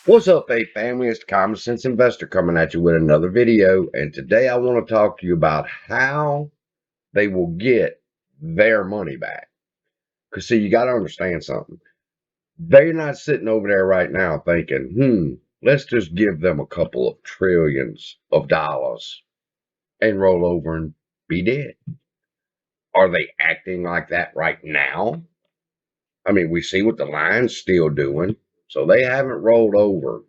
What's up, A family? It's the Common Sense Investor coming at you with another video. And today I want to talk to you about how they will get their money back. Because, see, you got to understand something. They're not sitting over there right now thinking, let's just give them a couple of trillions of dollars and roll over and be dead. Are they acting like that right now? I mean, we see what the line's still doing. So they haven't rolled over.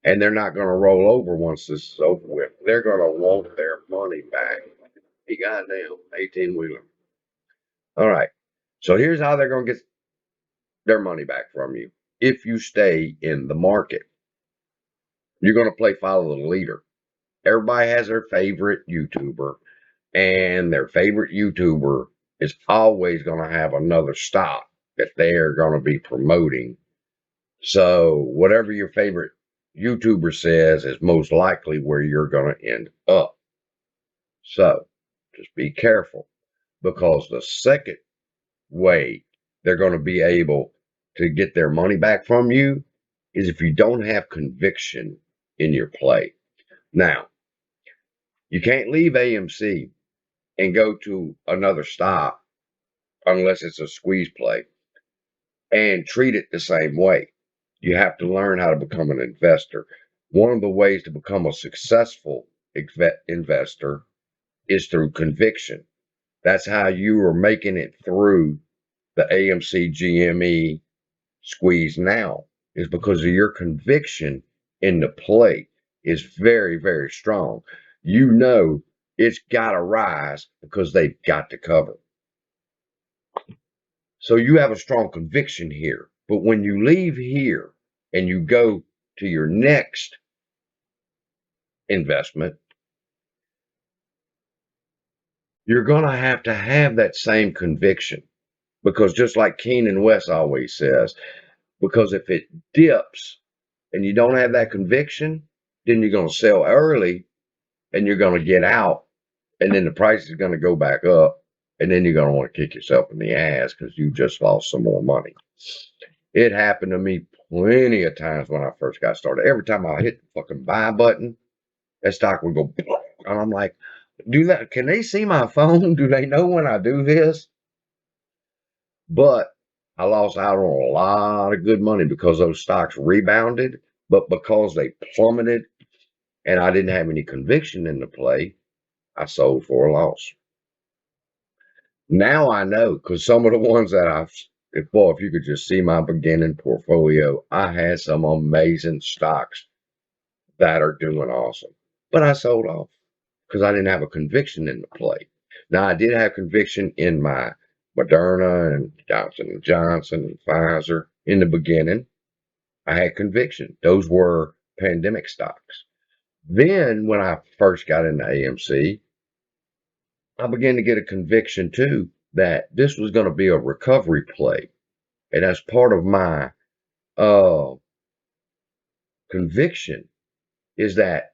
And they're not going to roll over once this is over with. They're going to want their money back. He got down 18-wheeler. All right. So here's how they're going to get their money back from you. If you stay in the market, you're going to play follow the leader. Everybody has their favorite YouTuber, and their favorite YouTuber is always going to have another stock that they're going to be promoting. So whatever your favorite YouTuber says is most likely where you're going to end up. So just be careful, because the second way they're going to be able to get their money back from you is if you don't have conviction in your play. Now, you can't leave AMC and go to another stock unless it's a squeeze play and treat it the same way. You have to learn how to become an investor. One of the ways to become a successful investor is through conviction. That's how you are making it through the AMC GME squeeze now, is because of your conviction in the play is very, very strong. You know it's got to rise because they've got to cover. So you have a strong conviction here. But when you leave here and you go to your next investment, you're going to have that same conviction, because just like Keenan West always says, because if it dips and you don't have that conviction, then you're going to sell early and you're going to get out, and then the price is going to go back up, and then you're going to want to kick yourself in the ass because you just lost some more money. It happened to me plenty of times when I first got started. Every time I hit the fucking buy button, that stock would go, and I'm like, can they see my phone? Do they know when I do this? But I lost out on a lot of good money because those stocks rebounded, but because they plummeted and I didn't have any conviction in the play, I sold for a loss. Now I know, because some of the ones that if you could just see my beginning portfolio, I had some amazing stocks that are doing awesome, but I sold off because I didn't have a conviction in the play. Now, I did have conviction in my Moderna and Johnson & Johnson and Pfizer in the beginning. I had conviction. Those were pandemic stocks. Then when I first got into AMC, I began to get a conviction too that this was going to be a recovery play. And as part of my conviction is that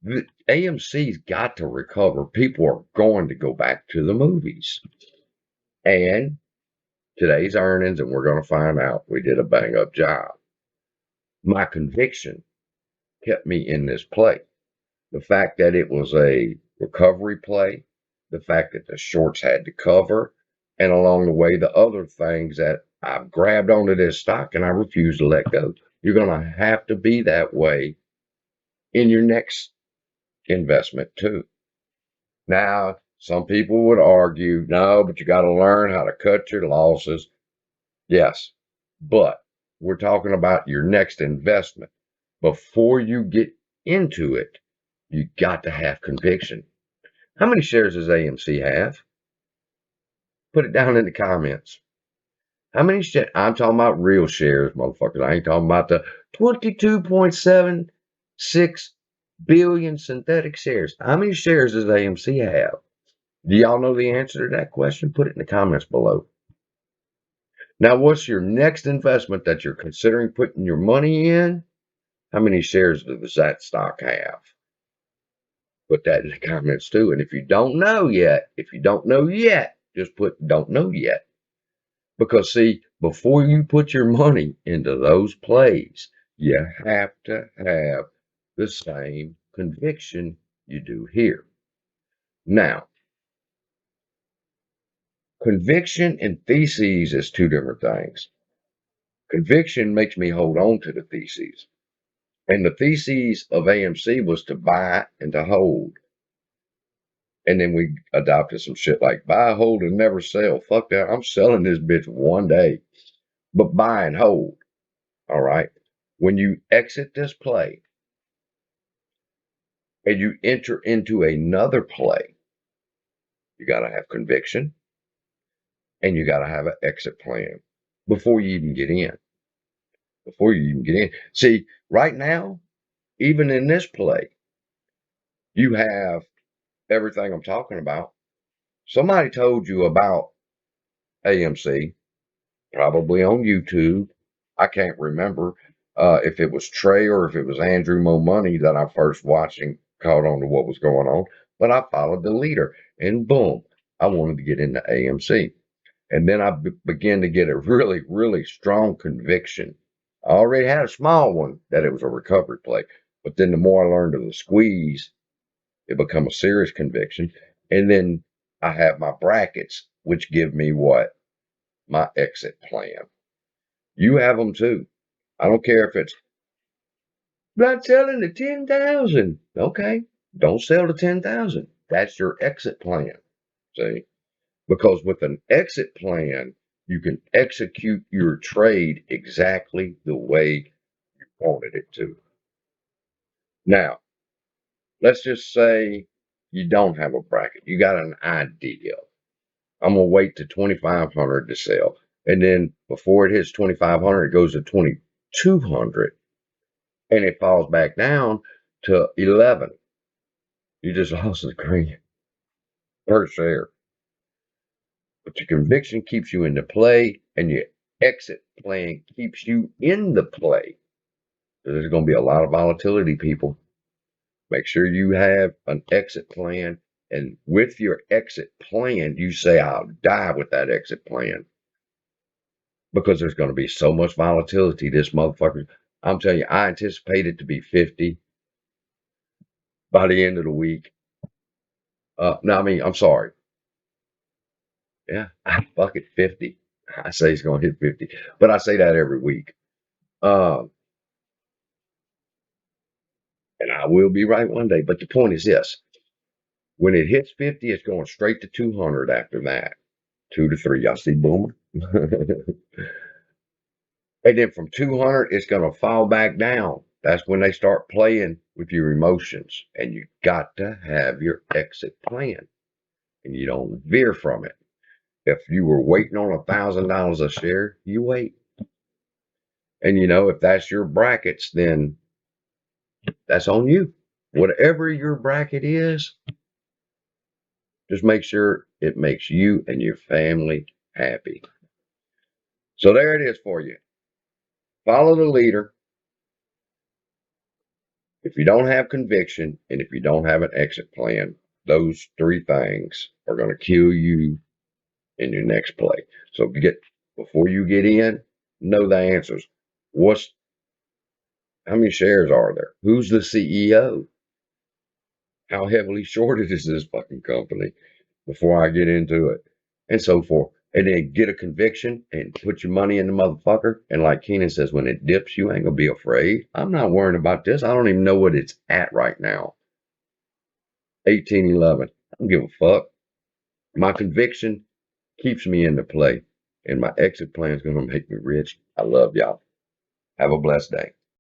the AMC's got to recover. People are going to go back to the movies. And today's earnings, and we're going to find out, we did a bang up job. My conviction kept me in this play. The fact that it was a recovery play, the fact that the shorts had to cover, and along the way, the other things that I've grabbed onto this stock and I refuse to let go. You're going to have to be that way in your next investment too. Now, some people would argue, no, but you got to learn how to cut your losses. Yes, but we're talking about your next investment. Before you get into it, you got to have conviction. How many shares does AMC have? Put it down in the comments. How many shares? I'm talking about real shares, motherfuckers. I ain't talking about the 22.76 billion synthetic shares. How many shares does AMC have? Do y'all know the answer to that question? Put it in the comments below. Now, what's your next investment that you're considering putting your money in? How many shares does that stock have? Put that in the comments too. And if you don't know yet, just put don't know yet. Because see, before you put your money into those plays, You have to have the same conviction you do here. Now, conviction and theses is two different things. Conviction makes me hold on to the theses. And the theses of AMC was to buy and to hold. And then we adopted some shit like buy, hold, and never sell. Fuck that. I'm selling this bitch one day. But buy and hold. All right. When you exit this play and you enter into another play, you got to have conviction and you got to have an exit plan before you even get in. Before you even get in. See, right now, even in this play, you have everything I'm talking about. Somebody told you about AMC, probably on YouTube. I can't remember if it was Trey or if it was Andrew Mo Money that I first watched and caught on to what was going on. But I followed the leader and boom, I wanted to get into AMC. And then I began to get a really, really strong conviction. I already had a small one that it was a recovery play. But then the more I learned of the squeeze, it became a serious conviction. And then I have my brackets, which give me what? My exit plan. You have them too. I don't care if it's not selling to 10,000. Okay. Don't sell to 10,000. That's your exit plan. See? Because with an exit plan, you can execute your trade exactly the way you wanted it to. Now, let's just say you don't have a bracket. You got an idea. I'm going to wait to 2,500 to sell. And then before it hits 2,500, it goes to 2,200 and it falls back down to 11. You just lost the green per share. But your conviction keeps you in the play and your exit plan keeps you in the play. So there's going to be a lot of volatility, people. Make sure you have an exit plan. And with your exit plan, you say, I'll die with that exit plan. Because there's going to be so much volatility. This motherfucker, I'm telling you, I anticipate it to be 50 by the end of the week. No, I mean, I'm sorry. Yeah, fuck it, 50. I say he's going to hit 50, but I say that every week. And I will be right one day. But the point is this. When it hits 50, it's going straight to 200 after that. 2 to 3. Y'all see Boomer? And then from 200, it's going to fall back down. That's when they start playing with your emotions. And you got to have your exit plan. And you don't veer from it. If you were waiting on $1,000 a share, you wait. And if that's your brackets, then that's on you. Whatever your bracket is, just make sure it makes you and your family happy. So there it is for you. Follow the leader. If you don't have conviction and if you don't have an exit plan, those three things are going to kill you in your next play. So before you get in, know the answers. How many shares are there? Who's the CEO? How heavily shorted is this fucking company before I get into it? And so forth. And then get a conviction and put your money in the motherfucker. And like Keenan says, when it dips, you ain't going to be afraid. I'm not worrying about this. I don't even know what it's at right now. 1811. I don't give a fuck. My conviction keeps me in the play. And my exit plan is going to make me rich. I love y'all. Have a blessed day.